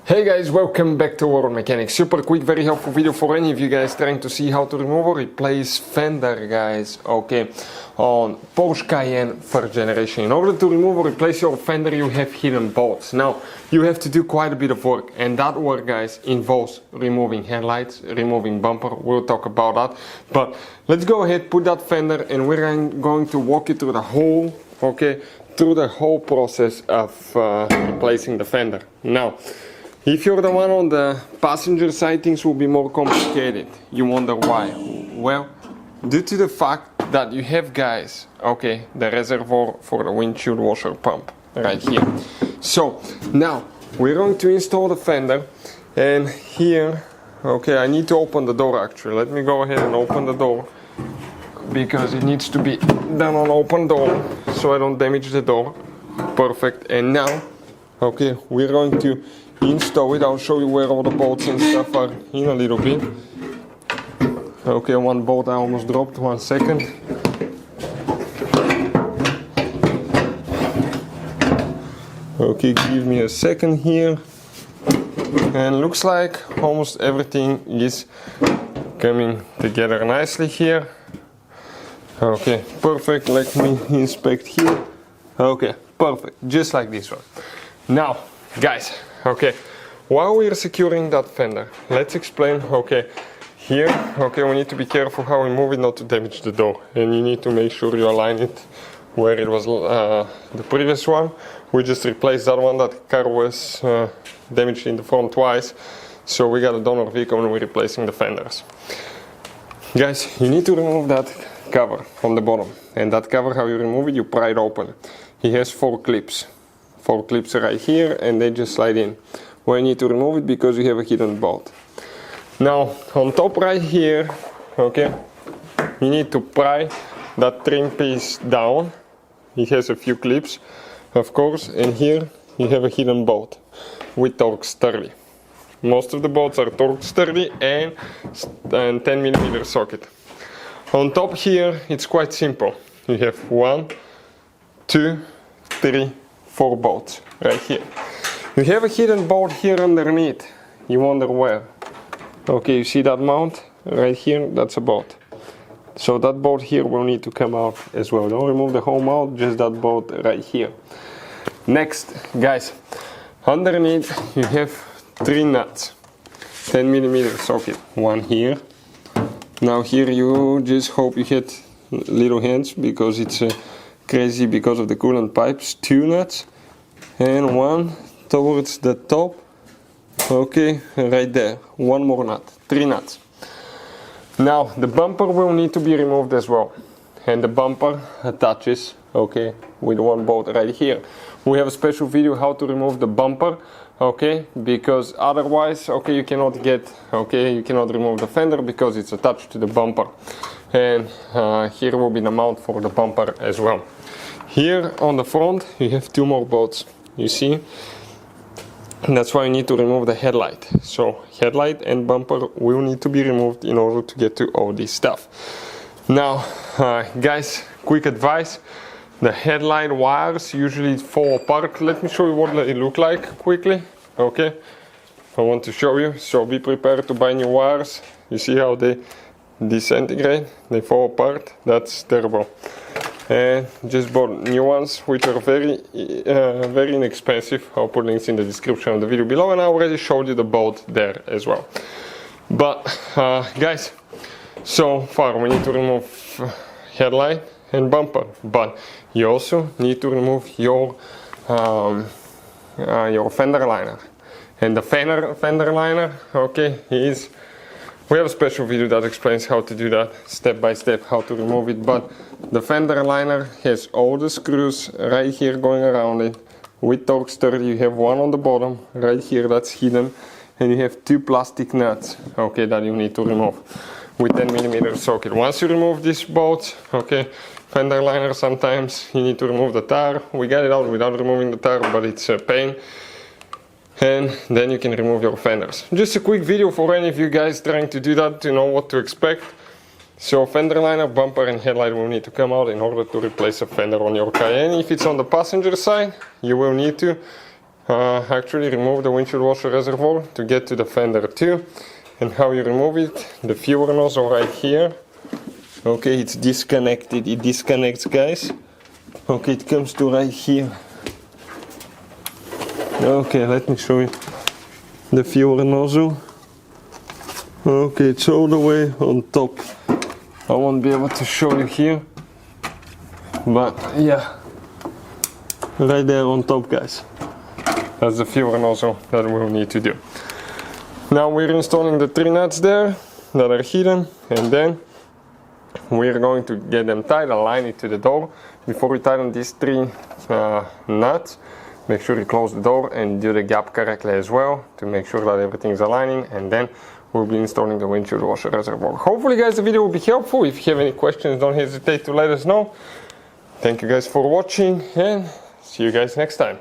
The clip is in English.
Hey guys, welcome back to World Mechanics. Super quick, very helpful video for any of you guys trying to see how to remove or replace fender, guys. Okay, on Porsche Cayenne first generation. In order to remove or replace your fender, you have hidden bolts. Now, you have to do quite a bit of work, and that work, guys, involves removing headlights, removing bumper. We'll talk about that. But let's go ahead, put that fender, and we're going to walk you through the whole, through the whole process of replacing the fender. Now, if you're the one on the passenger side, things will be more complicated. You wonder why? Well, due to the fact that you have, guys, the reservoir for the windshield washer pump right here. So now we're going to install the fender, and here, I need to open the door actually. Let me go ahead and open the door because it needs to be done on open door so I don't damage the door. Perfect. And now, we're going to install it. I'll show you where all the bolts and stuff are in a little bit. One bolt I almost dropped, 1 second. Give me a second here. And looks like almost everything is coming together nicely here. Perfect. Let me inspect here. Perfect. Just like this one. Now, guys, while we're securing that fender, let's explain, here, we need to be careful how we move it not to damage the door, and you need to make sure you align it where it was the previous one. We just replaced that one. That car was damaged in the front twice, so we got a donor vehicle and we're replacing the fenders. Guys, you need to remove that cover from the bottom, and that cover, how you remove it, you pry it open. It has 4 clips. 4 clips right here, and they just slide in. Well, you need to remove it because you have a hidden bolt. Now, on top right here, you need to pry that trim piece down. It has a few clips, of course, and here you have a hidden bolt with Torx 30. Most of the bolts are Torx 30 and 10mm socket. On top here, it's quite simple. You have 1, 2, 3, 4 bolts right here. You have a hidden bolt here underneath. You wonder where. You see that mount right here? That's a bolt. So that bolt here will need to come out as well. Don't remove the whole mount, just that bolt right here. Next, guys, underneath you have 3 nuts. 10mm socket. 1 here. Now here you just hope you hit little hands because it's crazy because of the coolant pipes. 2 nuts and 1 towards the top, right there. 1 more nut. 3 nuts. Now the bumper will need to be removed as well, and the bumper attaches with 1 bolt right here. We have a special video how to remove the bumper, because otherwise you cannot you cannot remove the fender because it's attached to the bumper. And here will be the mount for the bumper as well. Here on the front you have 2 more bolts, you see, and that's why you need to remove the headlight. So headlight and bumper will need to be removed in order to get to all this stuff. Now guys, quick advice, the headlight wires usually fall apart. Let me show you what they look like quickly. I want to show you, so be prepared to buy new wires. You see how they disintegrate, they fall apart. That's terrible. And just bought new ones which are very inexpensive. I'll put links in the description of the video below, and I already showed you the bolt there as well. But guys, so far we need to remove headlight and bumper, but you also need to remove your fender liner. And the fender liner, we have a special video that explains how to do that, step by step, how to remove it. But the fender liner has all the screws right here going around it. With Torx 30, you have 1 on the bottom, right here, that's hidden. And you have 2 plastic nuts, that you need to remove with 10mm socket. Once you remove these bolts, fender liner, sometimes you need to remove the tire. We got it out without removing the tire, but it's a pain. And then you can remove your fenders. Just a quick video for any of you guys trying to do that, to know what to expect. So fender liner, bumper and headlight will need to come out in order to replace a fender on your Cayenne. If it's on the passenger side, you will need to actually remove the windshield washer reservoir to get to the fender too. And how you remove it, the fuel nozzle right here. Okay, it's disconnected, it disconnects, guys. Okay, it comes to right here. Okay, let me show you the fuel nozzle. Okay, it's all the way on top. I won't be able to show you here, but yeah, right there on top, guys. That's the fuel nozzle that we'll need to do. Now we're installing the 3 nuts there that are hidden, and then we're going to get them tied, align it to the door. Before we tighten these 3 nuts, make sure you close the door and do the gap correctly as well to make sure that everything is aligning, and then we'll be installing the windshield washer reservoir. Hopefully guys the video will be helpful. If you have any questions, don't hesitate to let us know. Thank you guys for watching, and see you guys next time.